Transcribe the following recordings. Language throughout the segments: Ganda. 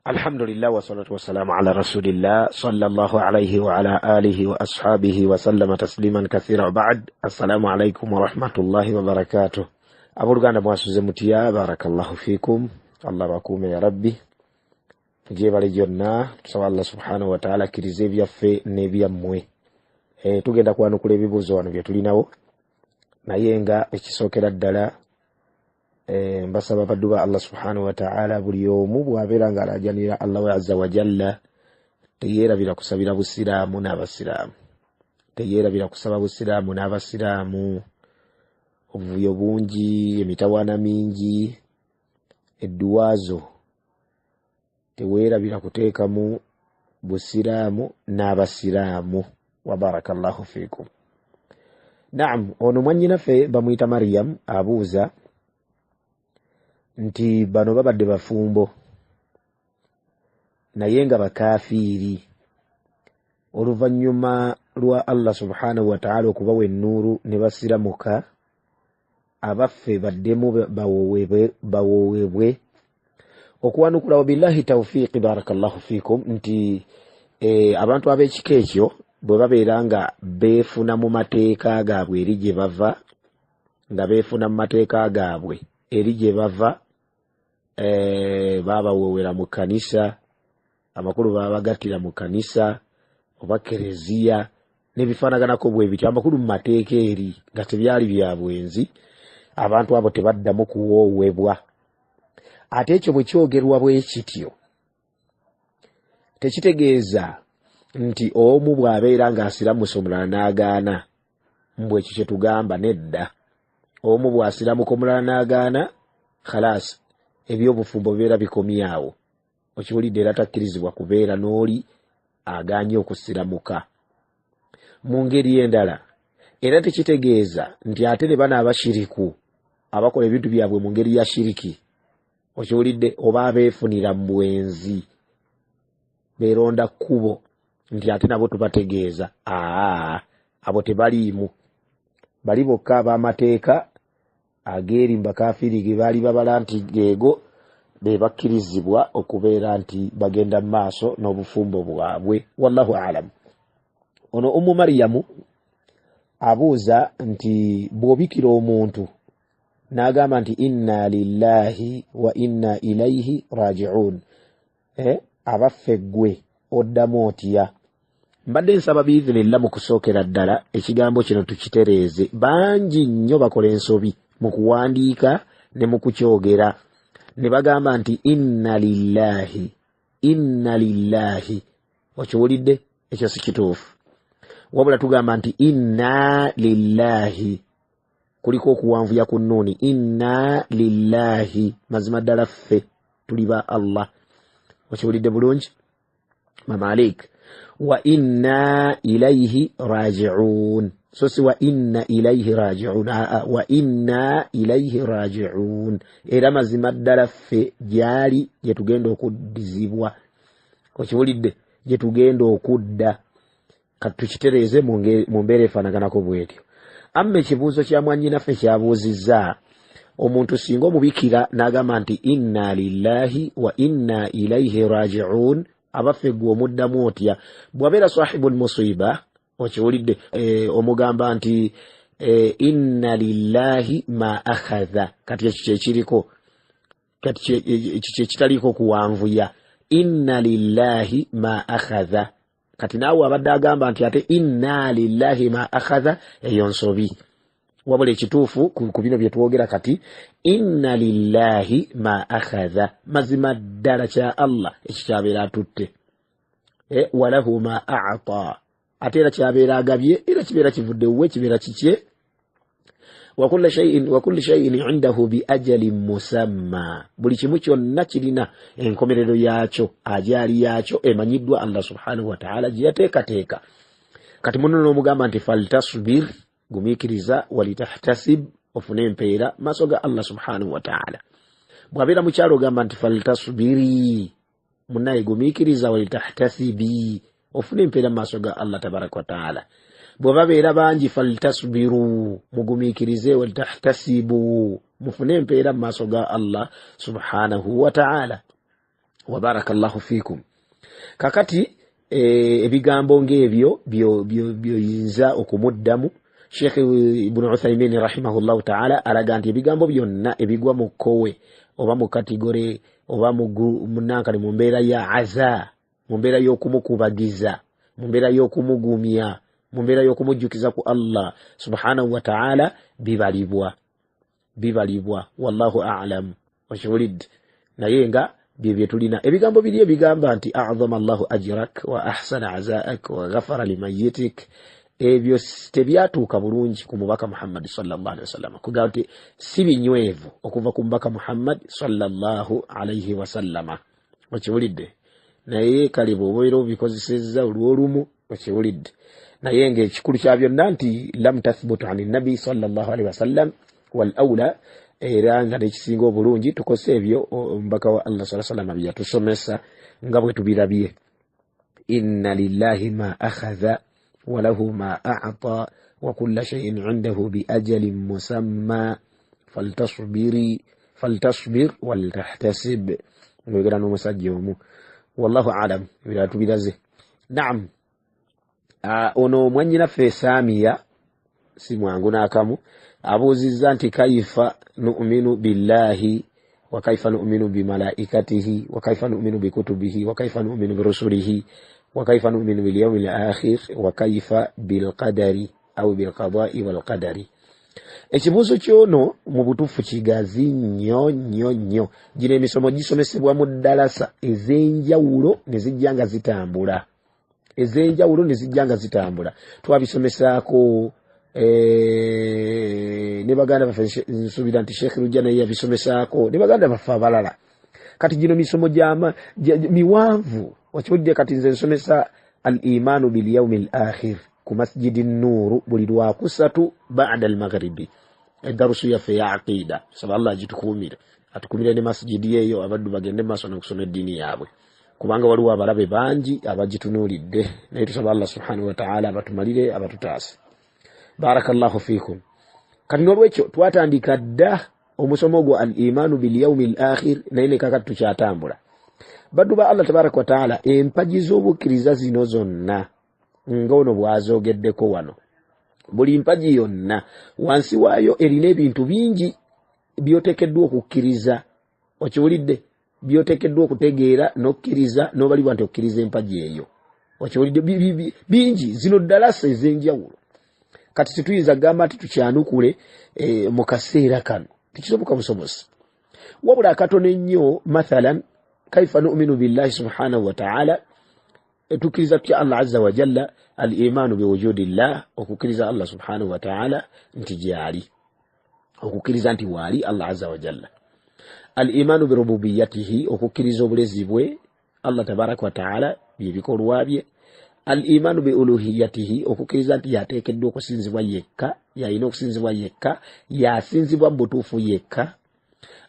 الحمد لله والصلاة والسلام على رسول الله صلى الله عليه وعلى آله وأصحابه وسلم تسليما كثيرا. بعد السلام عليكم ورحمة الله وبركاته. أبورغانا مواسوزة متيا بارك الله فيكم. الله باكوم يا ربي جيب على جنة سوى الله سبحانه وتعالى كريزيبيا في نبيا موي tugenda kwanukula ebibuuzo wano bye tulinawo naye nga ekisokera ddala mbasaba badduba Allah subhanahu wa ta'ala buli omu bw'abeera nga alajanira Allah azza wa jalla teyeerabira kusabira busiraamu n'abasiraamu, teyeerabira kusaba busiraamu n'abasiraamu, obuvuyo bungi, emitawaana mingi, edduwaazo teweerabira kuteekamu busiraamu n'abasiraamu. wa barakallahu fiikum. Naam, ono mwannyinaffe bamuyita Maryam abuuza nti bano babadde bafumbo naye nga bakafiiri oluvannyuma lwa Allah subhanahu wa ta'ala okubawa ennuuru ne basiramuka, abaffe baddemu bawoowebwe okuwanukula. wa billahi tawfiiqi barakallahu fiikum nti abantu ab'ekika ekyo bwe babeera nga beefuna mu mateeka gaabwe eri gye bava, nga beefuna mu mateeka gaabwe eri gye bava, babawoowera mu kanisa, amakulu babagattira mu kanisa oba kereziya n'ebifaanaganako bwe bityo, amakulu mu mateeka eri nga tebyali bya bwenzi, abantu abo tebaddamu kuwoowebwa. Ate ekyo bwe kyogerwa bwe kityo tekitegeeza nti omu bw'abeera ng'asiramusa omulala n'agaana mbwe ekyo kye tugamba nedda. Omu bw'asiramuka omulala n'agaana khalaas ebyobufumbo bibeera bikomyawo, okiwulidde, era takkirizibwa kubeera n'oli agaanye okusiramuka mu ngeri endala. Era tekitegeeza nti ate ne bano abashiriku abakola ebintu byabwe mu ngeri ya shiriki, okiwulidde, oba abeefunira mu bwenzi beeronda kkubo, nti ate nabo tubategeeza abo tebaliimu, bali bokka ab'amateeka ageeri mbakafiiri ge baali babala nti geego be bakkirizibwa okubeera nti bagenda mu maaso n'obufumbo bwabwe. Wallahu alam. Ono Ummu Maryamu abuuza nti bw'obikira omuntu n'agamba nti inna lillahi wa inna ilayhi raji'un, abaffe ggwe oddamu otya? Mbadde nsaba biizinillah mu kusookera ddala ekigambo kino tukitereeze. Bangi nnyo bakola ensobi mu kuwandiika ne mu kukyogera ne bagamba nti inna lillahi, inna lillahi. Okiwulidde? Ekyo si kituufu. Wabula tugamba nti inna lillahi, kuliko okuwanvuya ku nnuuni. Inna lillahi, mazima ddala ffe tuli ba Allah. Okiwulidde bulungi Mama Alik? Wa inna ilayhi raji'un, so si wa inna ilayhi raji'un, wa inna ilayhi raji'un. Era mazima ddala ffe gyali gye tugenda okuddizibwa, okiwulidde, gye tugenda okudda. Kati tukitereeze mu mbeera efaanaganako bwetyo. Amma ekibuuzo kya mwannyinaffe kyabuuzizza, omuntu singa omubikira n'agamba nti inna lillahi wa inna ilayhi raji'un, abaffe gwe omuddamu otya? Bw'abeera sahibul musiba, okiwulidde, omugamba nti inna lillahi ma akhadha, kati ekyo kyekiriko, kati ekyo kyekitaliko kuwanvuya. Inna lillahi ma akhadha, kati naawe abadde agamba nti ate inna lillahi ma akhadha, eyo nsobi. Wabula ekituufu ku bino bye twogera kati, inna lillahi ma akhadha, mazima ddala kya Allah ekikyabeera atutte, walahu ma a'ta, ate era kyabeera agabye, era kibeera kivudde wuwe, kibeera kikye. wa kulli shay'in indahu bi ajalin musamma, buli kimu kyonna kirina enkomerero yaakyo, ajaali yaakyo emanyiddwa Allah subhanahu wa ta'ala gye yateekateeka. Kati muno n'omugamba nti faltasbir, gumiikiriza, walitahtasib, ofune empeera maaso ga Allah subhanahu wa ta'ala. Bw'abeera mukyalo ogamba nti faltasbiri, munnaye gumiikiriza, walitahtasibi, ofune empeera maaso ga Allah tabaraka wa ta'ala. Bwe babeera bangi faltasbiru, mugumiikirize, walitahtasibu, mufune empeera maaso ga Allah subhanahu wa ta'ala. wa barakallahu fikum. Kakati ebigambo ng'ebyo byoyinza okumuddamu. Sheikh Ibn Uthaymin rahimahullahu ta'ala alaga nti ebigambo byonna ebigwa mu kkowe oba mu kategore oba munankale mu mbeera ya aza, mu mbeera y'okumukubagiza, mu mbeera y'okumugumya, mu mbeera y'okumujjukiza ku Allah subhanahu wa ta'ala bibalibwa wallahu a'lam. Okiwulidde naye nga bye tulina ebigambo biri ebigamba nti a'zama Allahu ajrak wa ahsana azaak wa ghafara limayitik. Ebyo tebyatuuka bulungi ku mubaka Muhammad sallallahu alaihi wasallam. Kugamba nti si binywevu okuva ku mubaka Muhammad sallallahu alaihi wasallam. Okiwulidde naye kale bw'obeera obikozesezza olw'olumu. Okiwulidde naye ng'ekikulu kya byonna nti lam tathbutu ani nabi sallallahu alaihi wasallam wal awla. Era nga nekisinga obulungi tukose ebyo omubaka wa Allah sallallahu alaihi wasallam byatusomesa nga bwe tubirabye. Inna lillahi ma akhadha wa lahu ma a'ta wa kulla shay'in 'indahu bi ajalin musamma faltasbir wal tahtasib. Ngegera n'omusajja omu wallahu a'lam biratubiraze. Naam, ono mwannyinaffe Samiya si mwangu n'akamu abuuzizza nti kaifa nu'minu billahi wa kaifa nu'minu bimalaikatihi wa kaifa nu'minu bikutubihi wa kaifa nu'minu birusulihi wa kaifa nu'minu bil yawmil akhir wa kaifa bil qadari au bil qada'i wal qadari. Ekibuuzo kyono mu butuufu kigazi nnyo. Gino emisomo gisomesebwa mu ddalasa ez'enjawulo ne zijja nga zitambula. Twabisomesaako ne baganda baffe nsuubira nti Sheikh Rujja naye yabisomesaako ne baganda baffe abalala. Kati gino misomo miwanvu. Okiwulidde kati nze nsomesa al-imanu bil yawmil akhir ku masjidi Nuuru buli lwakusatu ba'da al-maghribi. Eddarusu yaffe ya aqida saba Allah atukumire ne masjidi eyo abaddu bagende maaso n'okusoma eddiini yaabwe kubanga waliwo abalabe bangi abagitunuulidde. Naye tusaba Allah subhanahu wa ta'ala abatumalire abatutaase. Barakallahu fikum. Kati n'olwekyo twatandika dda omusomo gwa al-imanu bil yawmil akhir naye ne kakati tukyatambula. Baddu ba Allah tabaraka wa ta'ala empaji z'obukkiriza zino zonna ng'ono bw'azoogeddeko wano. Buli mpaji yonna wansi waayo erina ebintu bingi byoteekeddwa okukkiriza. Okiwulidde byoteekeddwa okutegeera n'okkiriza n'obalibwa nti okkiriza empaji eyo. Okiwulidde bingi zino ddalasa ez'enjawulo. Kati situyinza gamba nti tukyanukule mu kaseera kano tikisoboka busobozi. Wabula akatono ennyo mathalan kaifa nu'minu billahi subhanahu wa ta'ala tukiriza tutya Allah azza wa jalla al-imanu biwujudillah okukiriza Allah subhanahu wa ta'ala nti gyali okukiriza nti wali Allah azza wa jalla. Al-imanu birububiyyatihi okukiriza obulezi bwe Allah tabaraka wa ta'ala byebikolwa bye. Al-imanu bi uluhiyatihi okukiriza nti yateekeddwa okusinzibwa yekka, yalina okusinzibwa yekka, yasinzibwa mu butuufu yekka.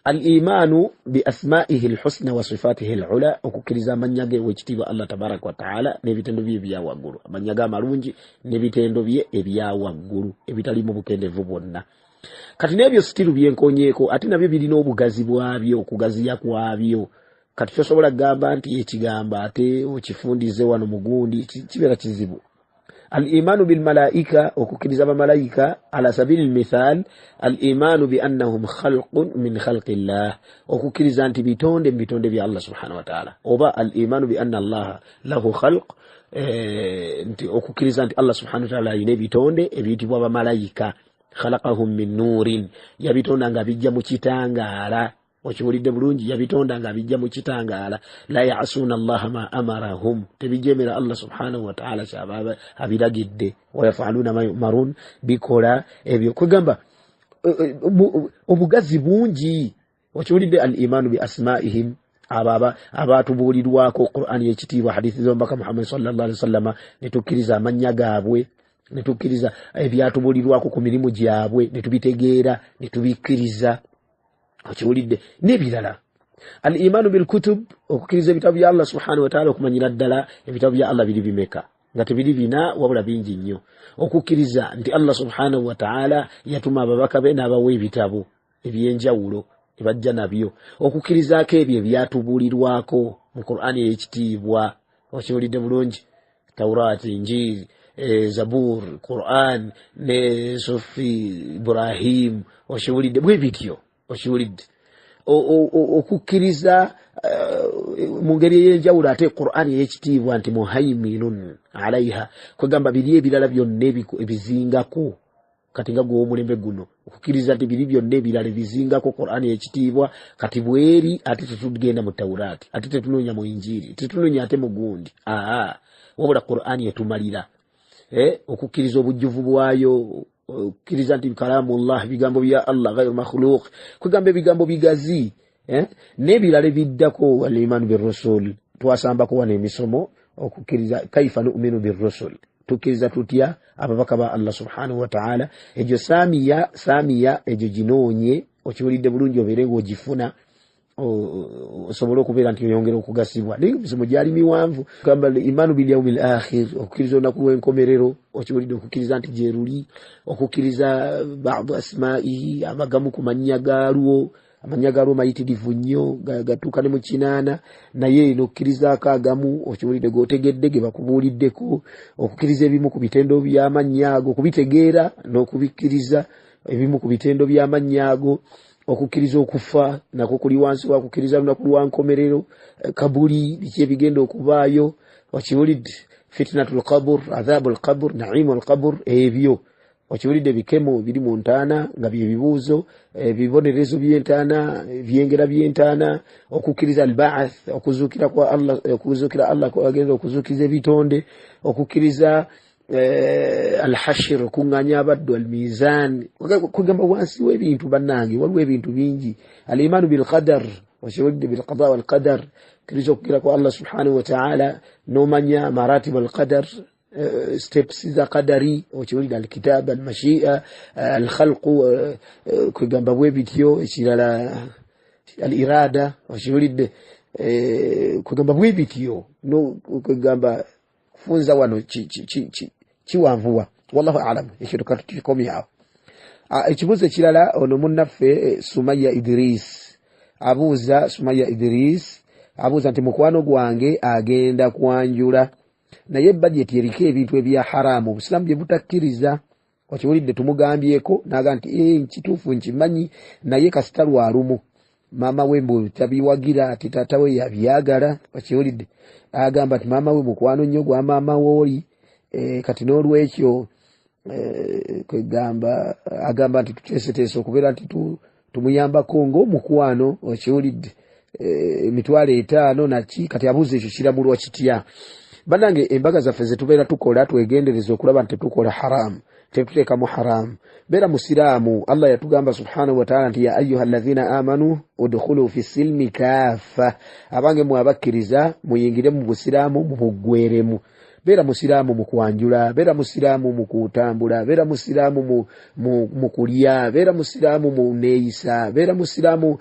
Al-imanu bi asma'ihi al-husna wa sifatihi al-ula okukiriza amannya ge w'ekitiibwa Allah tabaraka wa ta'ala n'ebitendo bye ebya waggulu, amannya ge amalungi n'ebitendo bye ebya waggulu ebitalimu bukendevu bwonna. Kati n'ebyo sitiru byenkonyeeko ate nabyo birina obugazi bwabyo, okugaziya kwabyo. Kati kyosobola kugamba nti ekigamba ate okifundize wano mugundi kibeera kizibu. Al-imanu bil malaika okukiriza bamalayika ala sabili al-mithal al-imanu bi annahum khalqun min khalqillah okukiriza nti bitonde bya Allah subhanahu wa ta'ala oba al-imanu bi anna Allah lahu khalq nti okukiriza nti Allah subhanahu wa ta'ala yine bitonde ebiyitibwa bamalayika khalaqahum min nurin yabitonda nga bijja mu kitangaala. Okiwulidde bulungi yabitonda nga bijja mu kitangaala. La ya'asuna Allah ma amarahum tebijemera Allah subhanahu wa ta'ala kyababa abiragidde wa yaf'aluna ma yu'marun bikola ebyo kugamba obugazi bungi. Okiwulidde al-imanu bi asma'ihim abatubulirwako Qur'an y'ekitiibwa hadithi z'omubaka Muhammad sallallahu alaihi wasallam netukkiriza amannya gaabwe netukkiriza ebyatubulirwako ku mirimu gyabwe netubitegeera netubikkiriza. Okiwulidde n'ebirala. Al-imanu bil kutub okukiriza ebitabo bya Allah subhanahu wa ta'ala okumanyira ddala ebitabo bya Allah biri bimeka nga tebiri bina wabula bingi nnyo. Okukkiriza nti Allah subhanahu wa ta'ala yatuma ababaka be n'abawa ebitabo ebyenjawulo ebajja nabyo. Okukkirizaako ebyo ebyatubulirwako mu Qur'ani ey'ekitiibwa okiwulidde bulungi Tawrat Injil Zabur Qur'an ne Sufi Ibrahim okiwulidde bwe bityo okiwulidde okukkiriza mu ngeri ey'enjawulo ate Qur'ani ey'ekitiibwa nti muhaiminun alaiha kwegamba biri ebirala byonna ebizingako kati nga gw'omulembe guno okukkiriza nti biri byonna ebirala ebizingako Qur'ani ey'ekitiibwa kati bweri ate tetugenda mu Tawurati ate tetunoonya mu Injiri tetunoonya ate mu gundi wabula Qur'ani etumalira okukkiriza obujjuvu bwayo okukkiriza nti kalamullah bigambo bya Allah ghayru makhluq kwegamba ebigambo bigazi n'ebirala biddako al-iman bir-rusul twasambako wano emisomo okukkiriza kaifa nu'minu bir-rusul tukkiriza tutya ababaka ba Allah subhanahu wa ta'ala ejo samiya ejo ginoonye okiwulidde bulungi obeere ng'ogifuna osobola okubeera nti oyongera okugasibwa naye emisomo gyali miwanvu gamba imanu bil yawmil akhir okukkiriza olunaku lw'enkomerero okiwulidde okukkiriza nti gyeruli okukkiriza ba'du asma'ihi amagamu ku mannya gaalwo amanya galo mayitirivu nnyo gatuuka ne mu kinaana naye n'okkirizaako agamu okiwulidde g'otegedde ge bakubuuliddeko okukkiriza ebimu ku bitendo by'amannya ago okubitegeera n'okubikkiriza ebimu ku bitendo by'amannya ago okukkiriza okufa nako kuli wansi wa kukkiriza lunaku lwa nkomerero kabuli biki ebigenda okubaayo okiwulidde fitnatul qabr adhabul qabr naimul qabr ebyo okiwulidde bikemo biri mu ntaana nga bye bibuuzo ebibonerezo by'entaana byengera by'entaana okukkiriza al-ba'ath okuzuukira kwa Allah okuzuukira Allah kwagenda okuzuukiza ebitonde okukkiriza al-hashr okunganya abaddu al-mizan kugamba wansi w'ebintu bannange waliwo ebintu bingi al-imanu bil qadar okiwulidde bil qada wal qadar kiriza okukkira kwa Allah subhanahu wa ta'ala n'omanya maratib al-qadar steps za qadari okiwulidde al-kitab al-mashi'a al-khalq kugamba bwe bityo ekirala al-irada okiwulidde kugamba bwe bityo no kugamba kufunza wano kiwanvuwa wallahu a'lam ekyo tukatukomyawo ekibuuzo ekirala ono munnaffe Sumaya Idris abuuza nti mukwano gwange agenda kwanjula naye budget eriko ebintu ebya haramu Obusiraamu bye butakkiriza okiwulidde tumugambyeko naga nti nkituufu nkimanyi naye kasita lwalumu maama we mbu tabiwagira ati taata we yabyagala okiwulidde agamba nti maama we mukwano nnyo gwa maama wooli kati n'olwekyo kwegamba agamba nti tuteeseteese okubeera nti tumuyambako ng'omukwano okiwulidde emitwalo 5 naki kati abuuza ekyo kiramulwa kitya bannange embaga zaffe ze tubeera tukola twegendereza okulaba nti tetukola haramu tetuteekamu haramu beera musiraamu Allah yatugamba subhanahu wa ta'ala nti ya ayyuhalladhina amanu udkhulu fi silmi kaffa abange mwabakkiriza muyingire mu busiraamu mu buggweremu beera musiraamu mu kwanjula beera musiraamu mu kutambula beera musiraamu mu kulya beera musiraamu mu neeyisa beera musiraamu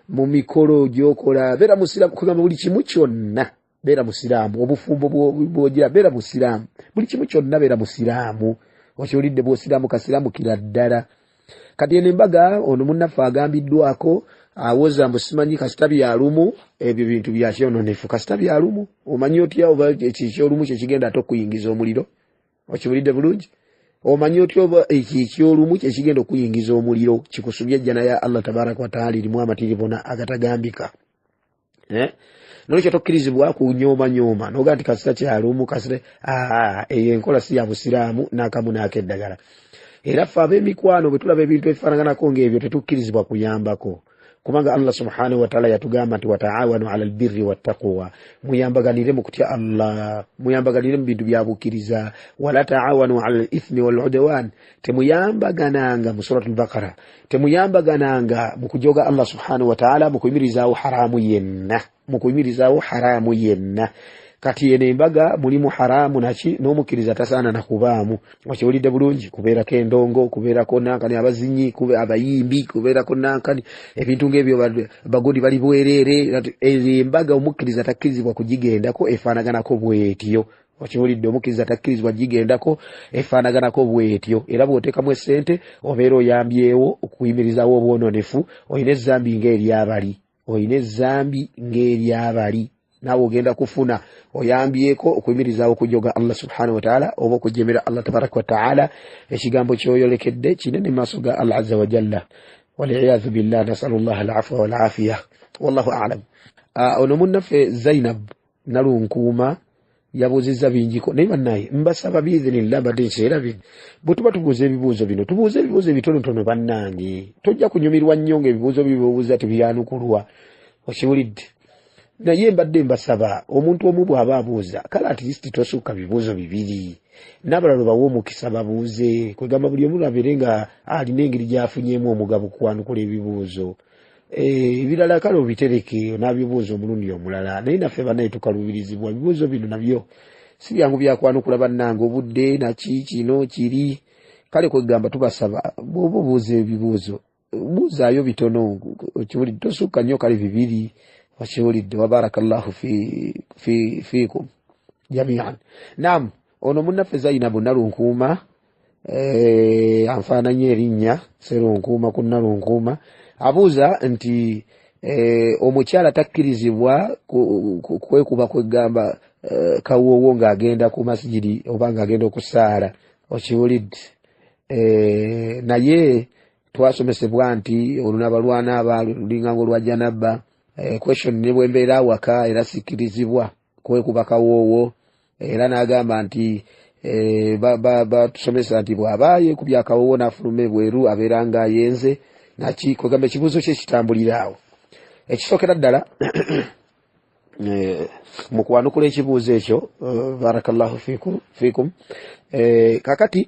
mu mikolo gy'okola beera musiraamu kugamba buli kimu kyonna beera musiraamu obufumbo bw'ogira beera musiraamu buli kimu kyonna beera musiraamu okiwulidde bw'osiraamu kasiraamu kira ddala kati eno embaga ono munnaffe agambiddwako awoza mbu simanyi kasita byalumu ebyo bintu byakyononefu kasita byalumu omanyi otya oba ekyolumu kyekigenda ate okuyingiza omuliro okiwulidde bulungi omanyi otya oba ekyolumu kyekigenda okuyingiza omuliro kikusubya ejjana ya Allah tabaraka wa taala erimu amatiribona agatagambika nolwekyo tokkirizibwa kunyooma noga nti kasita kyalumu kasita eyo enkola si ya busiraamu n'akamu n'akeddagala era ffe ab'emikwano bwe tulaba ebintu ebifaanaganako ng'ebyo tetukkirizibwa kuyambako kubanga Allah subhanahu wa ta'ala yatugamba nti wataawanu ala albirri wattaqwa muyambaganire mu kutya Allah muyambaganire mu bintu bya bukkiriza wala taawanu ala al-ithmi wal udwan temuyambagananga mu suratul baqara temuyambagananga mu kujoga Allah subhanahu wa ta'ala mu kuyimirizaawo haramu yenna kati ene embaga mulimu haramu naki n'omukkiriza tasaana nakubaamu okiwulidde bulungi kubeerako endongo kubeerako nankani abazinyi abayimbi kubeerako nankani ebintu ng'ebyo bagundi bali bwereere embaga omukkiriza takkirizibwa kugigendako efaanaganako bwetyo okiwulidde omukkiriza takkirizibwa gigendako efaanaganako bwetyo era bw'oteekamu essente obeera oyambyewo okuyimirizaawo obwononefu olina ezzambi ng'eryabali oyina ezambi ng'eryabali naawe ogenda kufuna oyambyeko okuyimirizaawo okujoga Allah subhanahu wa ta'ala oba okujemera Allah tabaraka wa ta'ala ekigambo kyoyolekedde kinene mu maaso ga Allah azza wa jalla wal'iyadhu billah nasalullah al'afwa wal afiya wallahu a'lam. Ono munnaffe Zainab Nalunkuuma yabuuzizza bingiko naye bannaye mbasaba biidhinillah badde nseera bino bwe tuba tubuuza ebibuuzo bino tubuuze ebibuuzo ebitonotono bannange tojja kunyumirwa nnyo ng'ebibuuzo bibuuza tebyanukulwa okiwulidde naye mbadde mbasaba omuntu omu bw'aba abuuza kale at least tosukka bibuuzo bibiri n'abalala bawe omukisa babuuze kwegamba buli omu abeere nga alina engeri gy'afunyemu omugabo okwanukula ebibuuzo ebirala kale obitereke n'abibuuza omulundi omulala naye naffe bannaye tukaluubirizibwa ebibuuzo bino nabyo si byangu byakwanukula bannange obudde naki kino kiri kale kwegamba tubasaba bw'oba obuuza ebibuuzo buuzaayo bitono okiwulidde tosukka nnyo kale bibiri okiwulidde wabarakallahu fiikum jamian. Naam, ono munnaffe Zainabu Nalunkuuma anfaananya erinnya Serunkuuma ku Nalunkuuma abuuza nti omukyala takkirizibwa kwekuba kwegamba kawoowo ng'agenda ku masjidi oba ng'agenda okusaala okiwulidde naye twasomesebwa nti olunaba lwanaaba lulinganga olwa janaba question ne bwembeera awaka era sikkirizibwa kwekuba kawoowo era n'agamba nti batusomesa nti bw'aba yeekubya akawoowo n'afuluma ebweru abeera ng'ayenze naki kwegamba ekibuuzo kye kitambulira awo. Ekisookera ddala mu kwanukula ekibuuzo ekyo barakallahu fiikum kakati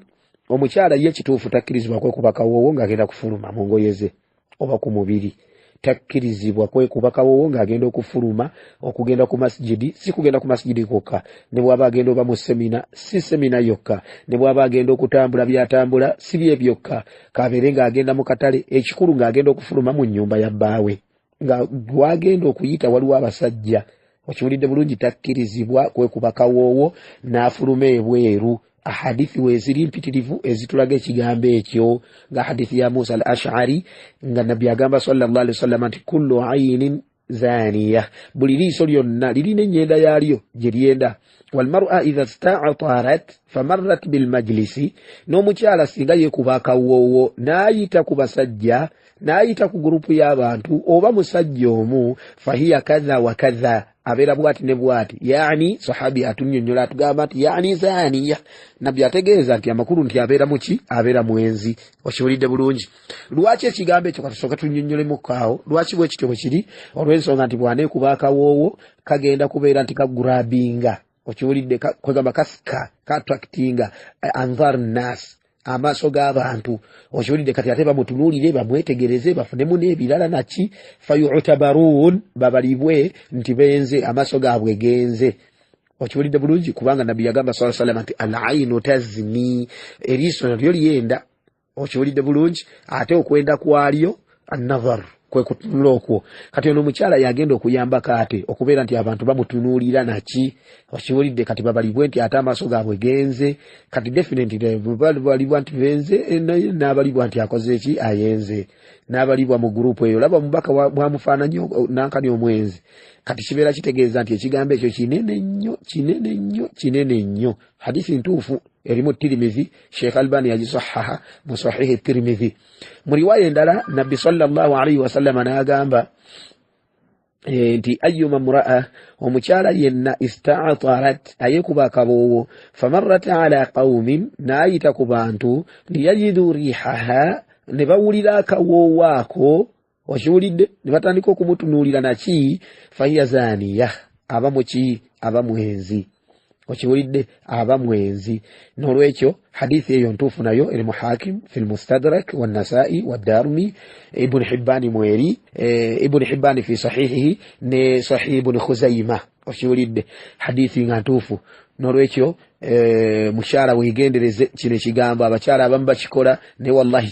omukyala ye kituufu takkirizibwa kwekuba kawoowo ng'agenda kufuluma mu ngoye ze oba ku mubiri takkirizibwa kwekuba kawoowo ng'agenda okufuluma okugenda ku masjidi si kugenda ku masjidi kwokka ne bw'aba agenda oba mu semina si semina yokka ne bw'aba agenda okutambula byatambula si bye byokka kabeere ng'agenda mu katale ekikulu ng'agenda okufuluma mu nnyumba ya bbaawe nga gwagenda okuyita waliwo abasajja okiwulidde bulungi takkirizibwa kwekuba kawoowo n'afuluma ebweru. Ahadithi weziri mpitirivu ezitulaga ekigambo ekyo nga hadithi ya Musa al-Ash'ari nga nabbi agamba sallallahu alaihi wasallam nti kullu aynin zaniya buli liiso lyonna lirina ennyenda yaalyo gye lyenda walmar'a idha sta'tarat famarrat bilmajlisi n'omukyala singa yeekuba akawoowo n'ayita ku basajja n'ayita ku gurupu y'abantu oba musajja omu fahiya kadha wa kadha abeera bwati ne bwati yaani sahabi atunnyonnyola atugamba nti yaani zaniya nabbi ategeeza nti amakulu nti abeera muki abeera mwenzi okiwulidde bulungi. Lwaki ekigambo ekyo katusooka tunnyonnyolemukaawo lwaki bwe kityo bwe kiri olw'ensonga nti bw'aneekuba akawoowo kagenda kubeera nti kagurabinga okiwulidde kwegamba kasika kattractinga anzar nas amaaso g'abantu okiwulidde kati ate bamutunuulire bamwetegereze bafunemu n'ebirala naki fayutabaruun babalibwe nti benze amaaso gaabwe genze okiwulidde bulungi kubanga nabbi yagamba sallallahu alaihi wasallam nti al-aynu tazni eriiso nalyo lyenda okiwulidde bulungi ate okwenda kwalyo an-nazar kwe kutunula okwo kati ono omukyala yagenda okuyambako ate okubeera nti abantu bamutunuulira naki okiwulidde kati babalibwe nti ate amaaso gaabwe genze kati definitely balibwa nti benze n'abalibwa nti akoze eki ayenze n'abalibwa mu gurupu eyo laba omubaka bwamufaananyi nankani omwenzi kati kibeera kitegeeza nti ekigambo ekyo kinene nnyo hadithi ntuufu erimu Tirmidhi Sheikh Albani yagisahaha mu sahihi Tirmidhi mu riwaya endala nabbi sallallahu alaihi wasallam n'agamba nti ayyuma mura'a omukyala yenna ista'tarat ayekuba akaboowo famarrat ala qaumin n'ayita ku bantu liyajidu rihaha ne bawulira akawoowo ako okiwulidde ne batandika okumutunuulira naki fahiya zaniya aba muki aba mwenzi okiwulidde aba mwenzi. N'olwekyo hadithi eyo ntuufu nayo eri mu Hakim fil Mustadrak wa Nasa'i wa Darimi Ibn Hibban mweri Ibn Hibban fi sahihihi ne sahih Ibn Khuzaimah okiwulidde hadithi nga ntuufu. N'olwekyo mukyala weegendereze kino ekigambo abakyala abamu bakikola ne wallahi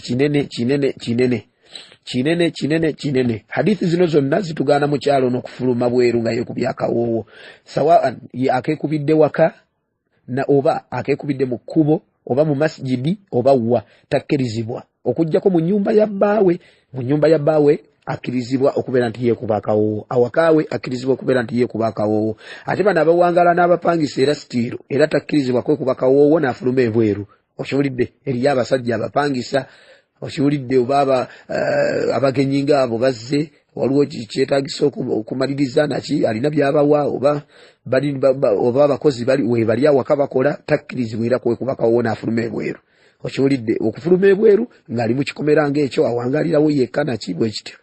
kinene hadithi zino zonna zitugaana mukyalo n'okufuluma bweru nga yeekubya akawoowo sawaan akeekubidde waka na oba akeekubidde mu kkubo oba mu masjidi oba wa takkirizibwa okujjako mu nnyumba ya bbaawe akirizibwa okubeera nti yekuba akawoowo awakaawe akirizibwa okubeera nti yekuba akawoowo ate bano abawangala n'abapangisa era sitiiro era takkirizibwa kwekuba akawoowo n'afuluma ebweru okiwulidde eriyo abasajja abapangisa okiwulidde oba abagenyi ngaabo bazze waliwo kyetaagisa okumaliriza naki alina byabawa oba abakozi webali awaka bakola takkirizibwa era kwekuba akawoowo n'afuluma ebweru okiwulidde okufuluma ebweru ng'ali mu kikomera ng'ekyo awangalirawo yekka naki bwe kityo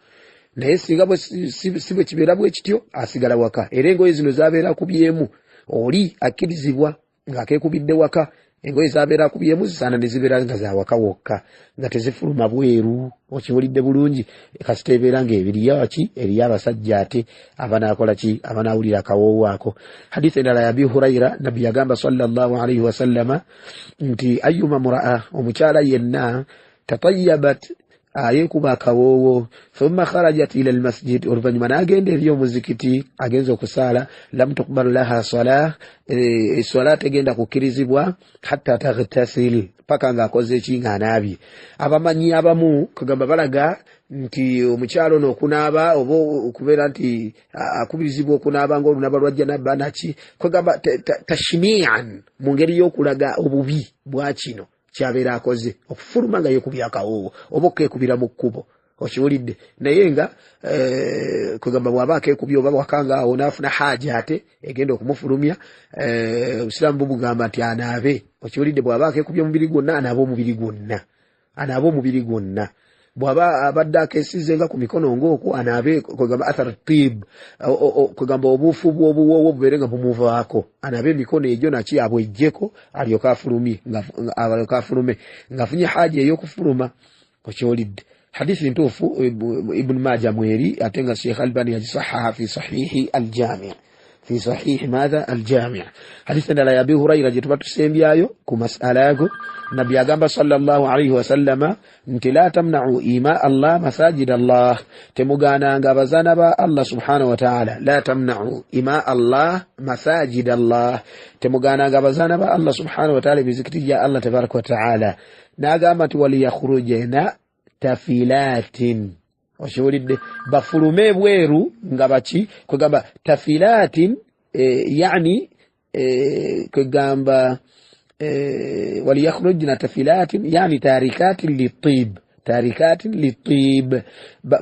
naye singa si bwe kibeera bwe kityo asigala waka era engoye zino zabeera kubyemu oli akkirizibwa ng'akeekubidde waka engoye zabeera kubyemu zisaana ne zibeera nga za waka wokka nga tezifuluma bweru okiwulidde bulungi kasita ebeera ng'ebiriyo ki eriyo abasajja ate abanaakola ki abanaawulira akawoowo ako hadithi endala ya Abi Hurayra nabbi yagamba sallallahu alayhi wasallama nti ayyuma muraa omukyala yenna tatayyabat ayekuba akawoowo thumma kharajat ila almasjid oluvannyuma n'agenda eri omuzikiti agenza okusaala lam tuqbal laha salah eswala tegenda kukkirizibwa hatta taghtasil paka ng'akoze eki ng'anaabye abamanyi abamu kugamba balaga nti omukyalo ono okunaaba oba okubeera nti akubirizibwa okunaaba ng'olunaaba lwajja nabba naki kwegamba tashnian mu ngeri y'okulaga obubi bwa kino kyabeera akoze okufuluma nga yekubya akawoowo oba okekubira mu kkubo okiwulidde naye nga kwegamba bw'aba akekubya oba wakanga awo n'afuna haja ate egenda okumufulumya obusiraamu bubugamba nti anaabe okiwulidde bw'aba akekubya omubiri gwonna anaabe omubiri gwonna bw'aba abadde akeesize nga ku mikono ng'okwo anaabe kwegamba athar tib kwegamba obuufu bw'obuwoowo bubeere nga bumuvaako anaabe emikono egyo naki abwejjeko alyoke afulume ng'afunye haja ey'okufuluma okiwulidde hadithi ntuufu ibn Majah mweri ate nga Sheikh Albani yagisahaha fi sahihi al-Jami' في صحيح ماذا الجامع حديث لا أبي هريرة جتبت سيمبيايو كمسألة نبي أجاب صلى الله عليه وسلم أنت لا تمنعوا إيماء الله مساجد الله تمغانا غبزانا الله سبحانه وتعالى لا تمنعوا إيماء الله مساجد الله تمغانا غبزانا الله سبحانه وتعالى بذكر جاء الله تبارك وتعالى ناغامت وليخرجنا تفيلات oshulidde bafulume bweru ngabachi kwegamba tafilatin yani kwegamba waliyakhrujna tafilatin yani tarikatin litib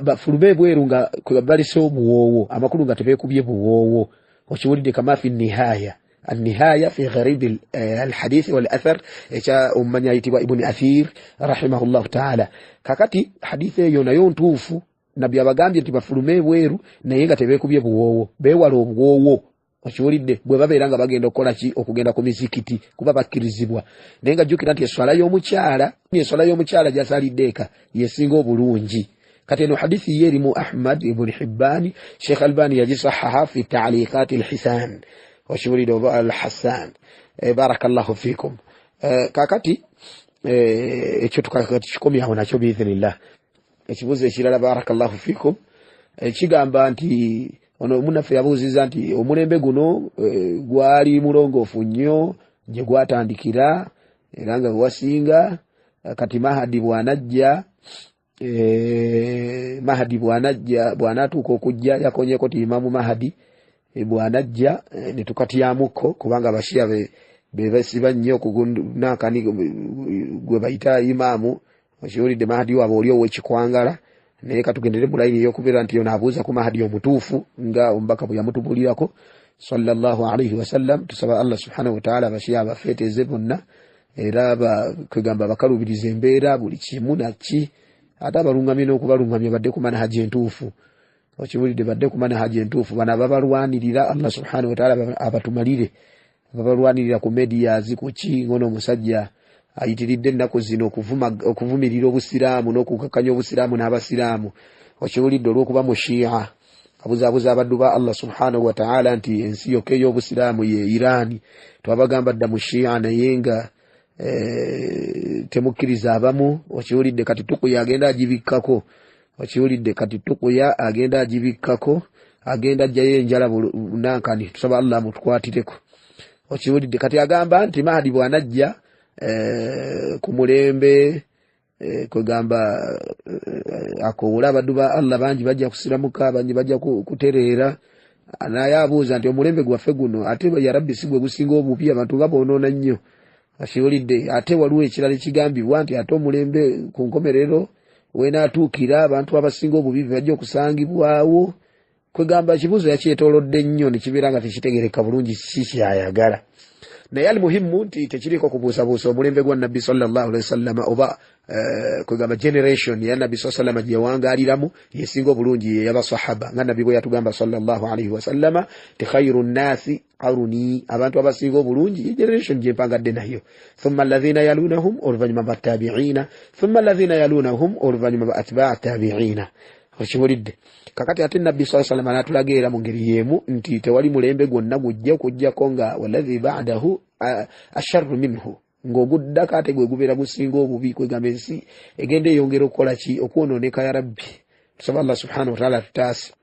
bafulume bweru nga kwegamba so buwowo amakulu nga tebekubye buwowo oshulidde kama fi nihaya النهاية في غريب الحديث والأثر من يتبع ابن أثير رحمه الله تعالى kakati hadithe yonayo ntuufu nabbi abagambye nti bafulume bweru naye nga tebekubye buwoowo beewala obuwoowo okiwulidde bwe babeera nga bagenda okukola ki okugenda ku mizikiti kuba bakkirizibwa naye nga jjukira nti eswala y'omukyala gyasalidde eka yesinga obulungi kati eno hadithi yerimu Ahmad ibn Hibban Sheikh Albani yagisahaha fi ta'liqat al-Hisan okiwulidde oba al-Hassan barakallahu fikum kakati ekyo tukakikomyawo nakyo biidhnillah ekibuzo ekirala barakallahu fikum kigamba nti ono munaffe yabuuziza nti omulembe guno gwali mulongoofu nnyo gye gwatandikira era nga wasinga kati Mahadi bw'anatuuka okujja yakonyeko ti Imamu Mahadi bw'anajja ne tukatyamuko kubanga abashiya besiba nnyo okugunankani gwe bayita imaamu okiwulidde Mahadi waabwe oli ow'ekikwangala naye katugendere mu layini ey'okubeera nti yona abuuza ku Mahadi omutuufu nga omubaka bwe yamutubulirako sallallahu alayhi wasallam tusaba Allah subhanahu wa ta'ala abashiya abafeeteze bonna era kwegamba bakalubiriza embeera buli kimu naki ate abalungamye n'okubalungamya badde ku manhaji entuufu okiwulidde badde ku manhaji entuufu bana babalwanirira Allah subhanahu wa ta'ala abatumalire babalwanirira ku medias kuki ngono omusajja ayitiridde ennaku zino okuvumirira obusiraamu n'okukakanya obusiraamu n'abasiraamu okiwulidde olw'okuba mu Shia abuzaabuza abaddu ba Allah subhanahu wa ta'ala nti ensi yokka ey'obusiraamu ye Iran twabagamba dda mu Shia naye nga temukkiriza abamu okiwulidde kati tukuya agenda agibikkako okiwulidde kati tukuya agenda agibikkako agenda ajjayo enjala bunankani tusaba Allah mutukwatireko okiwulidde kati agamba nti Mahdi bw'anajja ku mulembe kwegamba akowula abaddu ba Allah bangi bajja kusiramuka bangi bajja kutereera naye abuuza nti omulembe gwaffe guno ate ya Rabbi si gwe gusinga obubi abantu nga boonoona nnyo ashiwulidde ate waliwo ekirala ekigambibwa nti ate omulembe ku nkomerero weenaatuukira abantu abasinga obubi bajja okusangibwawo kwegamba kibuuzo yakyetoolodde nnyo ne kibeera nga tekitegereka bulungi si kyayagala naye ali muhimu nti tekiriko kubuusabuusa omulembe gwa Nabbi sallallahu alaihi wasallam oba kwegamba generation ya Nabbi sallallahu alaihi wasallam gye wangaaliramu yesinga obulungi y'abasahaba nga Nabbi bwe yatugamba sallallahu alaihi wasallam ti khairu nnaasi qaruni abantu abasinga obulungi generation gye mpangadde nayo thumma alladhina yalunahum oluvannyuma battabi'ina thumma alladhina yalunahum oluvannyuma ba atba'a tabi'ina okiwulidde kakati ate Nabbi sallallahu alaihi wasallam atulaga era mu ngeri y'emu nti tewali mulembe gwonna gujja okujjako nga waladhi ba'dahu asharru minhu ng'oguddako ate gwe gubeera gusinga obubi kwegamba ensi egenda eyongera okukola ki okwonooneka ya Rabbi tusaba Allah subhanahu wa ta'ala tutaase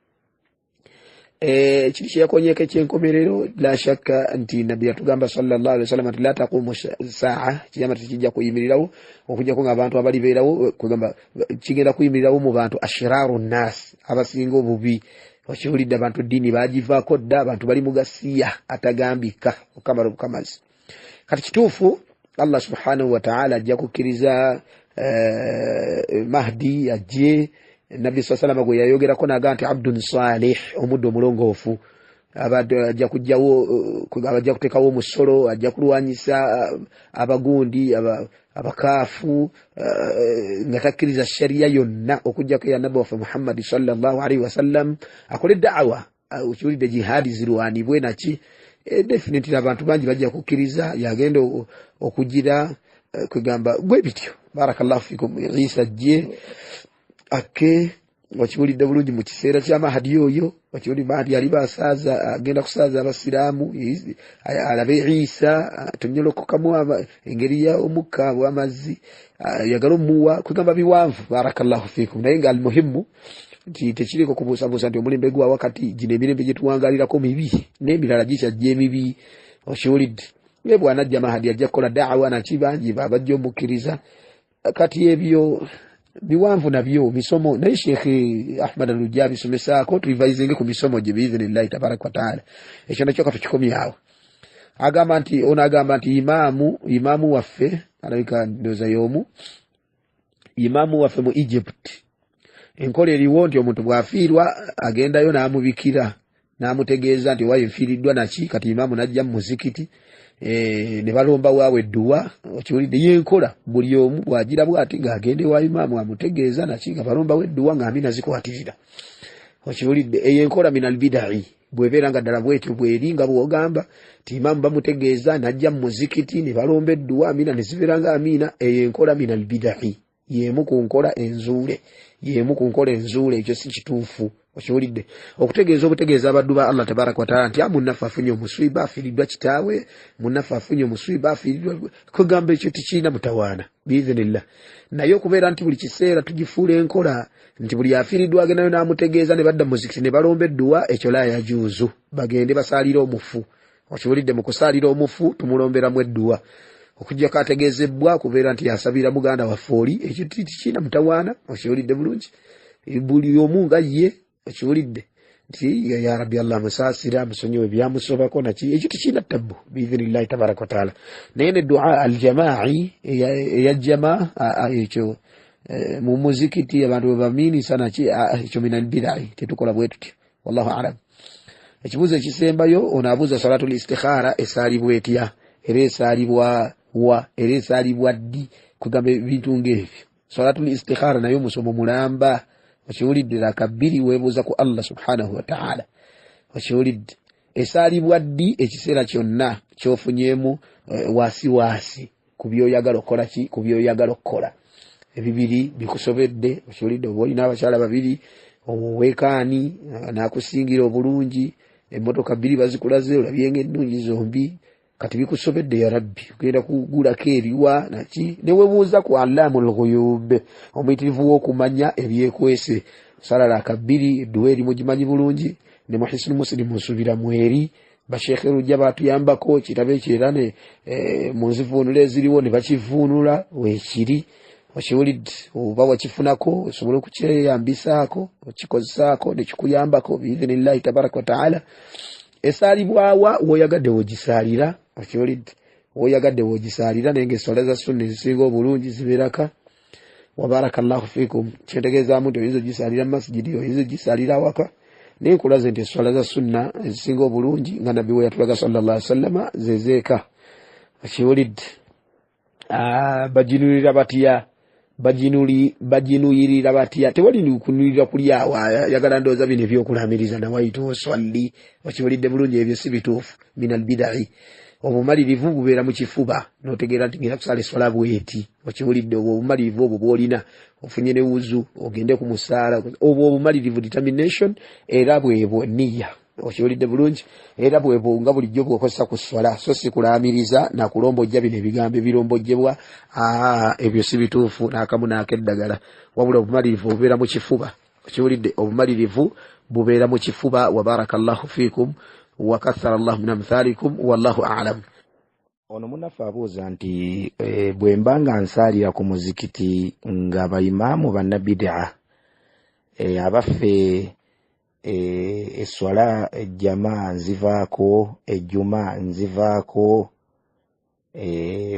kiri kyeyakonyeeko ekyenkomerero la shakka nti Nabbi yatugamba sallallahu alaihi wasallam nti la taqumu saa kiyama tekijja kuyimirirawo okujjako ng'abantu abalibeerawo kwegamba kigenda kuyimirirawo mu bantu ashiraru nnaasi abasinga obubi okiwulidde abantu ddiini baagivaako dda abantu bali mu gasiya atagambika okamala obukamazi kati kituufu Allah subhanahu wa ta'ala ajja kukkiriza Mahdi ajje Nabbi sallallahu gwe yayogerako naga nti abdun salih omuddo omulongoofu ajja kujjawo ajja kuteekawo omusolo ajja kulwanyisa abagundi abakaafu nga takkiriza sharia yonna okujjako ya Nabbi waffe Muhammad sallallahu alaihi wasallam akole da'wa ukiwulidde jihadi zirwanibwe naki definitely abantu bangi bajja kukkiriza yagenda okugira kwegamba gwe bityo barakallahu fikum Isa jje ake wakiwulidde bulungi mu kiseera kya Mahdi oyo wakiwulidde Mahdi ali basaaza agenda kusaaza abasiraamu alabe Isa tonyolokokamu engeri ya omukka w'amazzi yagala omuwa kwegamba biwanvu barakallahu fikum naye nga almuhimu nti tekiriko kubuusabuusa nti omulembe gwa wakati gino emirembe gye tuwangaalirako mibi n'emirala gikyajja emibi okiwulidde ye bw'anajja Mahdi ajja kukola da'wa naki bangi babajja omukkiriza kati ebyo biwanvu nabyo misomo naye Sheikh Ahmad al-Lujabi bisomesaako tulivayizinge ku misomo gye biidhnillahi tabaraka wa taala ekyo nakyo katukikomyawo agamba nti imaamu waffe alabika ndoza y'omu imaamu waffe mu Egypt enkola eriwo nti omuntu bw'afiirwa agendayo n'amubikira n'amutegeeza nti wayenfiiriddwa naki kati imaamu najja mu muzikiti ne balomba waawe edduwa okiwulidde yenkola buli omu bw'agira bw'ati ng'agende wa imaamu amutegeeza naki nga balombawo edduwa ng'amina zikwatirira okiwulidde eyenkola minal bidai bw'ebeera nga ddala bwetyo bw'eri nga bw'ogamba ti imaamu bamutegeeza najja mu muzikiti ne balomba edduwa amina ne zibeera nga amina eyenkola minal bidai yemu ku nkola enzuule ekyo si kituufu okiwulidde okutegeeza obutegeeza abaddu ba Allah tabaraka wa taala nti munaffe afunye omuswiba afiiriddwa kitaawe munaffe afunye omuswiba afiiriddwa kwegamba ekyo tekiina mutawaana biidhnillah naye okubeera nti buli kiseera tugifuula enkola nti buli afiiriddwa agendayo n'amutegeeza ne badda muzikiti ne balomba edduwa ekyo la yajuuzu bagende basaalira omufu okiwulidde mu kusaalira omufu tumulomberamu edduwa okujjako ategeezebwa kubeera nti yasabira muganda waffe oli ekyo tekiina mutawaana okiwulidde bulungi buli omu nga ye okiwulidde nti ya Rabbi Allah musaasira musonyiwe byamusobako naki ekyo tekiina tabbu biidhnillahi tabaraka wa taala naye ne du'a aljamaa'i eyajjama ekyo mu muzikiti abantu bwe bamiinisa naki ekyo minal bidai tetukola bwe tutyo wallahu alam ekibuuzo ekisembayo onaabuuza salatul istikhara esaalibwa etya era esaalibwa era esaalibwa ddi kugamba ebintu ng'ebyo salatul istikhara nayo musomo mulamba okiwulidde raka bbiri weebuuza ku Allah subhanahu wa ta'ala okiwulidde esaalibwa ddi ekiseera kyonna kyofunyeemu waasiwaasi ku byoyagala okukola ki ku byoyagala okukola ebibiri bikusobedde okiwulidde oba olina abakyala babiri oweekaani n'akusingira obulungi emmotoka bbiri bazikulaze olabyenga ennungi zombi kati bikusobedde ya Rabbi ogenda kugulako ebiwa naki ne weebuuza ku Allamul Ghuyub omuyitirivu w'okumanya ebyekwese salala akabbiri edduwa eri mugimanyi bulungi ne mu Hisnul Muslim nsubira mweri bashekhe rujja batuyambako kitabe kyera ne mu nzivuunula eziriwo ne bakivuunula weekiri okiwulidde oba wakifunako osobola okukyeyambisaako okikozesaako nekikuyambako biidhinillahi tabaraka wataala esaalibwawa woyagadde wogisaalira okiwulidde woyagadde wogisaalira naye ngaeswala za sunna ezisinga obulungi zibeeraka wabarakallahu fikum kyentegeezaamu nti oyinza ogisaalira mu masijidi oyinza ogisaalira awaka naye nkulaze nti eswala za sunna ezisinga obulungi nga nabbi we yatulaga sallallahu alaihi wasallama zezeeka okiwulidde bajinulira batya bajinuyirira batya tewali kunulira kuli awo yagala ndowooza bino ebyokulamiriza nawayita oswalli okiwulidde bulungi ebyo si bituufu minal bidai obumalirivu bubeera mu kifuba n'otegeera nti ngenda kusala eswala bweti okiwulidde obwo obumalirivu obwo bwolina ofunye ne wuzu ogende ku musaala obwo obumalirivu determination era bwebwo niya okiwulidde bulungi era bwebwo nga bulijjo bw'okozesa ku swala so si kulaamiriza nakulombojja bino ebigambo ebirombojjebwa ebyo si bituufu n'akamu n'akeddagala wabula obumalirivu bubeera mu kifuba okiwulidde obumalirivu bubeera mu kifuba wabarakallahu fikum wakathara llahu min amthalikum wallahu a'lam. Ono munaffe abuuza nti bwe mba nga nsaalira ku muzikiti nga bayimaamu bannabid'a abaffe eswala ejjama nzivaako ejjuma nzivaako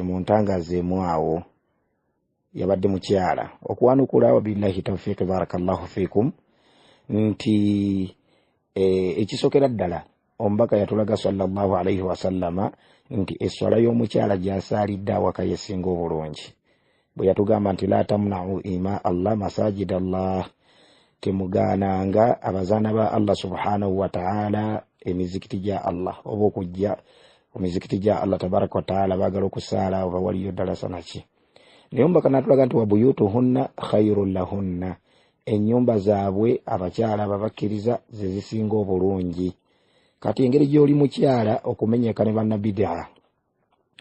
mu ntangazeemu awo yabadde mukyala okuwanukula wabillahi tawfiiqi barakallahu fiikum nti ekisokera ddala omubaka yatulaga sallallahu alaihi wasallama nti eswala y'omukyala gy'asaalidde awaka yesinga obulungi bwe yatugamba nti la tamna'u ima allah masajid allah temugaananga abazaana ba allah subhanahu wa ta'ala emizikiti gya allah oba okujja emizikiti gya allah tabaraka wa ta'ala baagala okusaala oba waliyo ddala sanaki naye omubaka natulaga nti wabuyutuhunna khairun lahunna ennyumba zaabwe abakyala babakkiriza ze zisinga obulungi kati engeri gy'oli mukyala okumenyeka ne bannabid'a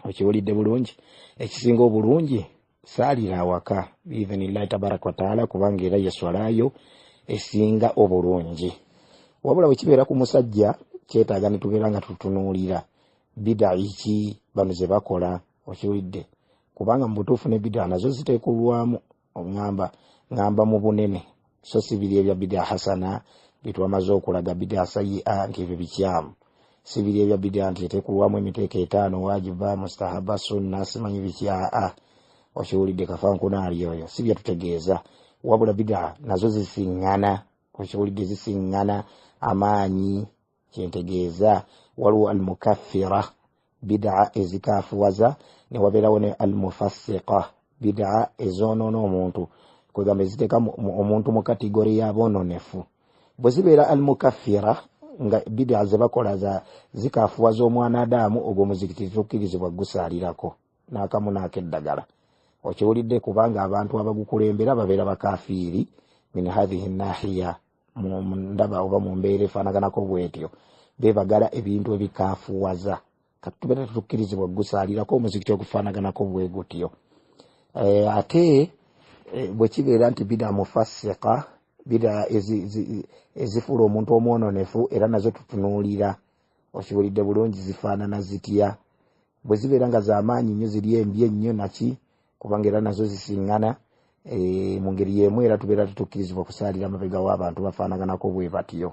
okiwulidde bulungi ekisinga obulungi saalira awaka biidhinillahi tabaraka wa ta'ala kubanga era yeswalayo esinga obulungi wabula bwe kibeera ku musajja kyetaaga ne tubeera nga tutunuulira bid'a ki bano ze bakola okiwulidde kubanga mu butuufu ne bid'a nazo ziteekulwamu ngamba mu bunene so si biri ebya bid'a hasana bitwamaze okulaga bid'a sayyi'a nti ebyo bikyamu si biri ebya bid'a nti eteekulwamu emiteeko etaano wajiba mustahaba sunna simanyi bikyaa okiwulidde kafankunaali oyo si byatutegeeza wabula bid'a nazo zisiŋŋana okiwulidde zisiŋŋana amaanyi kyentegeeza waliwo almukaffira bid'a ezikaafuwaza ne wabeerawo ne almufassiqa bid'a ezoonoona omuntu kwegamba eziteeka omuntu mu kategori y'aboononefu bwe zibeera almukaffira nga bid'a ze bakola zikaafuwaza omwana Adamu ogwo muzikiti tukkirizibwa gusaalirako n'akamu n'akeddagala okiwulidde kubanga abantu abagukulembera babeera bakafiiri min hadhihi nahiya mu ndaba oba mu mbeera efaanaganako bwetyo beebagala ebintu ebikaafuwaza kati tubeera tetukkirizibwa gusaalirako omuzikiti ogufaanaganako bwe gutyo ate bwe kibeera nti bid'a mufassiqa bid'a ezifuula omuntu omwononefu era nazo tutunuulira okiwulidde bulungi zifaanana zitya bwe zibeera nga z'amaanyi nnyo ziri embi ennyo naki kubanga era nazo zisiŋŋana mu ngeri y'emu era tubeera tetukkirizibwa kusaalira mabega w'abantu bafaanaganako bwe batyo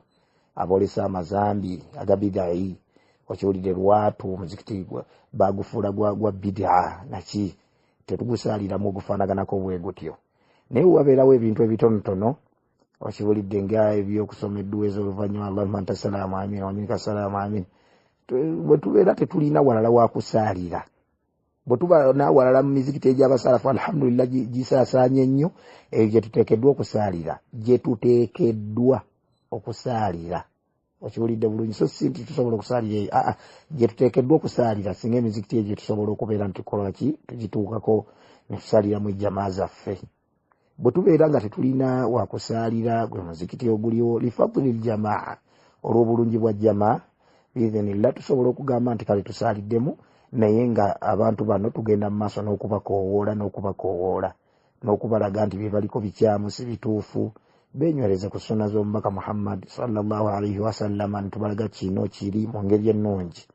aboolesa amazambi aga bid'ayi okiwulidde lwatu omuzikiti baagufuula gwa bid'a naki tetugusaaliramu ogufaanaganako bwe gutyo naye wabeerawo ebintu ebitonotono okiwulidde nga ebyokusoma edduwa ez'oluvannyuma allahumma anta salaamu amin wa minka salaamu amin bwe tubeera tetulina walala wa kusaalira bwe tuba nawalala mu mizikiti egy'abasalafu alhamdulillah gisaasaanye ennyo ebyo gye tuteekeddwa okusaalira gye tuteekeddwa okusaalira okiwulidde bulungi so si nti tusobola okusaalira gye tuteekeddwa okusaalira singa emizikiti egyo tusobola okubeera nti tukola ki tugituukako ne tusaalira mu ejjamaa zaffe bwe tubeera nga tetulina wakusaalira gwe muzikiti oguliwo lifadlil jamaa olw'obulungi bwa jamaa biidhinillah tusobola okugamba nti kale tusaaliddemu naye nga abantu bano tugenda mu maaso n'okubakoowoola n'okubalaga nti bye baliko bikyamu si bituufu benywereze ku sunna z'omubaka Muhammad sallallahu alaihi wasallama nitubalaga kino kiri mu ngeri ennungi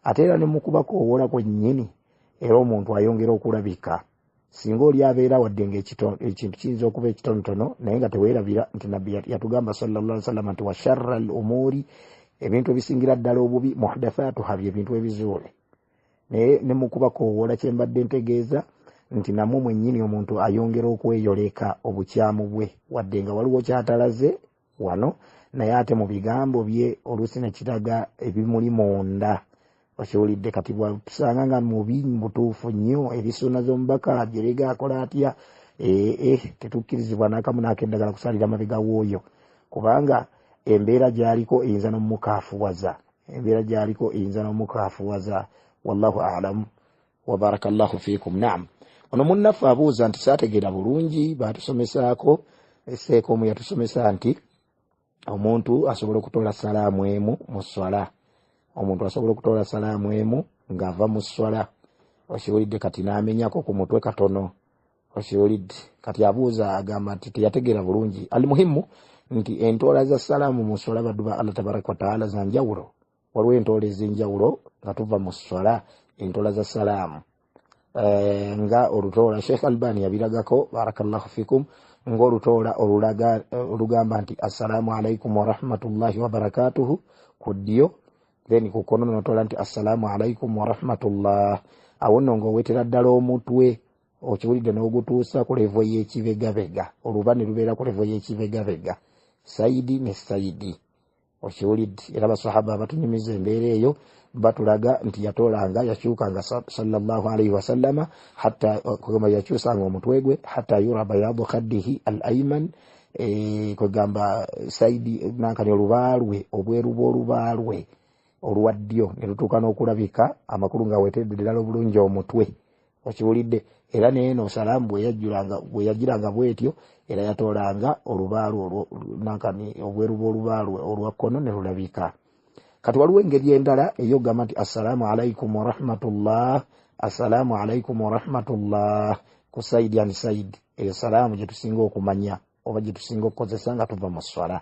ate era ne mu kubakoowoola kwennyini era omuntu ayongera okulabika singa oli abeera wadde ng'ekintu kiyinza okuba ekitonotono naye nga teweerabira nti nabbi yatugamba sallallahu alaihi wasallam nti wa sharra al umuri ebintu ebisingira ddala obubi muhdathatuha byebintu ebizuule naye ne mukubakoowoola kye mbadde ntegeeza nti namwe mwennyini omuntu ayongera okweyoleka obukyamu bwe wadde nga waliwo kyatalaze wano naye ate mu bigambo bye oluusi ne kiraga ebimuli munda okiwulidde kati bwatusanga nga mubi butuufu nnyo ebisuuna z'omubaka jerega akola atya tetukkirizibwa n'akamu n'akeddagala kusalira mabega w'oyo kubanga embeera gy'aliko eyinza n'omukaafuwaza wallahu a'lam wa barakallahu fiikum. Naam, ono munnaffe abuuza nti saategeera bulungi baatusomesaako esseekoomu yatusomesa nti omuntu asobola okutoola salaamu emu mu swala ng'ava mu swala okiwulidde kati n'amenyako ku mutwe katono okiwulidde kati abuuza agamba nti teyategeera bulungi alimuhimu nti entoola za salaamu mu swala baddu ba Allah tabaraka wa taala za njawulo waliwo entoola ez'enjawulo nga tuva mu swala entoola za salaamu nga olutoola Sheikh Albani yabiragako barakallahu fikum ng'olutoola olugamba nti assalaamu alaikum wa rahmatullahi wa barakatuhu ku ddyo then ku kkono n'otoola nti assalaamu alaikum wa rahmatullah awo nno ng'owetera ddala omutwe okiwulidde n'ogutuusa ku levo y'ekibegabega oluba ne lubeera ku levo y'ekibegabega sayidi ne sayidi okiwulidde era basahaba abatunyumiza embeera eyo batulaga nti yatoolanga yakyukanga sallallahu alaihi wasallama hatta kugamba yakyusanga omutwe gwe hatta yura bayadu khaddihi al ayman kwegamba saidi nankani olubaalwe obweru bw'olubaalwe oluwa ddyo ne lutuuka n'okulabika amakulu nga weetedde ddala obulungi omutwe okiwulidde era neeno salaamu bwe yagiranga bwetyo era yatoolanga olubaalu nankani obweru bw'olubaalwe olwa kkono ne lulabika. Kati waliwo engeri endala eyogamba nti assalaamu alaikum wa rahmatullah assalaamu alaikum wa rahmatullah ku saidi ani saidi eyo salaamu gye tusinga okumanya oba gye tusinga okukozesa nga tuva mu swala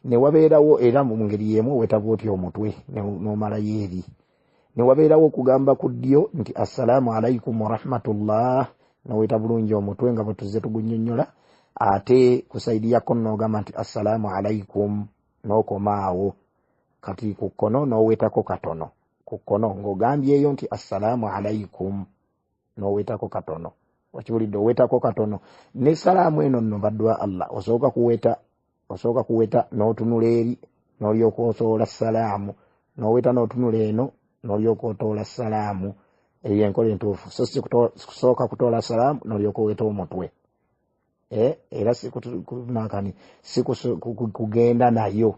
ne wabeerawo era mu ngeri y'emu wetaba otya omutwe n'omalayo eri ne wabeerawo okugamba ku ddyo nti assalaamu alaikum wa rahmatullah n'oweta bulungi omutwe nga bwe tuzze tugunnyonnyola ate ku saidi ya kkono n'ogamba nti assalaamu alaikum n'okomaawo kati ku kkono n'owetako katono ku kkono ng'ogambyeyo nti assalaamu alaikum n'owetako katono okiwulidde owetako katono ne salaamu eno nno baddwa Allah osooka kuweta n'otunula eri n'olyoka otoola salaamu n'oweta n'otunula eno n'olyoka otoola salaamu eyo enkola entuufu so si kusooka kutoola salaamu n'olyoka oweta omutwe era si kugenda nayo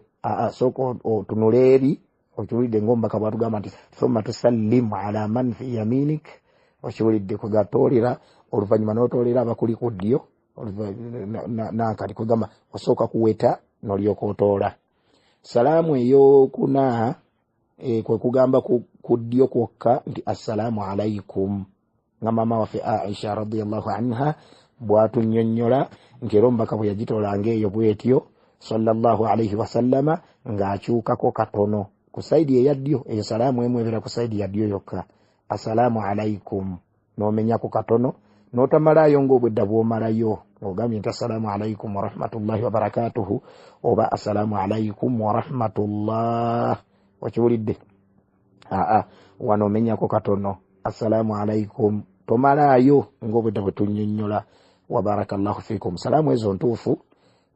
sooka otunula eri okiwulidde ng'omubaka bwatugamba nti thumma tusallimu ala man fi yaminik okiwulidde kwegatoolera oluvannyuma n'otoolera abakuli ku ddyo nankati kwegamba osooka kuweta n'olyoka otoola salaamu ey'okuna kwe kugamba ku ddyo kwokka nti assalaamu alaikum nga maama waffe Aisha radiyallahu anha bw'atunnyonnyola nti era omubaka bwe yagitoolanga eyo bwetyo sallallahu alaihi wasallama ng'akyukako katono ku saidi eya ddyo eyo salaamu emu ebeera ku saidi ya ddyo yokka assalaamu alaikum n'omenyako katono n'otamalaayo ng'obwedda bw'omalayo ng'ogambye nti assalaamu alaikum wa rahmatullahi wa barakatuhu oba assalaamu alaikum wa rahmatullah okiwulidde wano omenyako katono assalaamu alaikum tomalaayo ng'obwedda bwe tunnyonnyola wa barakallahu fiikum salaamu ezo ntuufu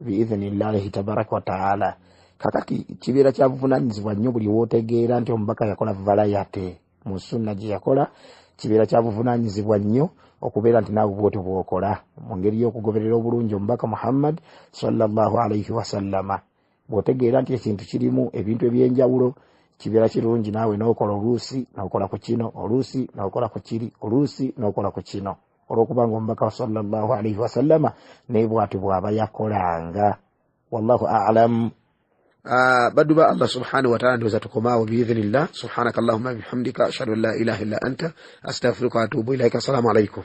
biidhnillahi tabaraka wa taala. Kakati kibeera kya buvunaanyizibwa nnyo buli wootegeera nti omubaka yakola valayate mu sunna gye yakola kibeera kya buvunaanyizibwa nnyo okubeera nti naawe bw'otyo bw'okola mu ngeri y'okugoberera obulungi omubaka Muhammad sallallahu alaihi wasallama. Bw'otegeera nti ekintu kirimu ebintu eby'enjawulo kibeera kirungi naawe n'okola oluusi n'okola ku kino oluusi n'okola ku kiri oluusi n'okola ku kino olw'okubanga omubaka sallallahu alaihi wasallama naye bw'atyo bw'aba yakolanga. Wallahu a'lam. بدو بقى الله سبحانه وتعالى وزاتكما بإذن الله. سبحانك اللهم بحمدك أشهد أن لا إله إلا أنت أستغفرك وأتوب إليك. السلام عليكم.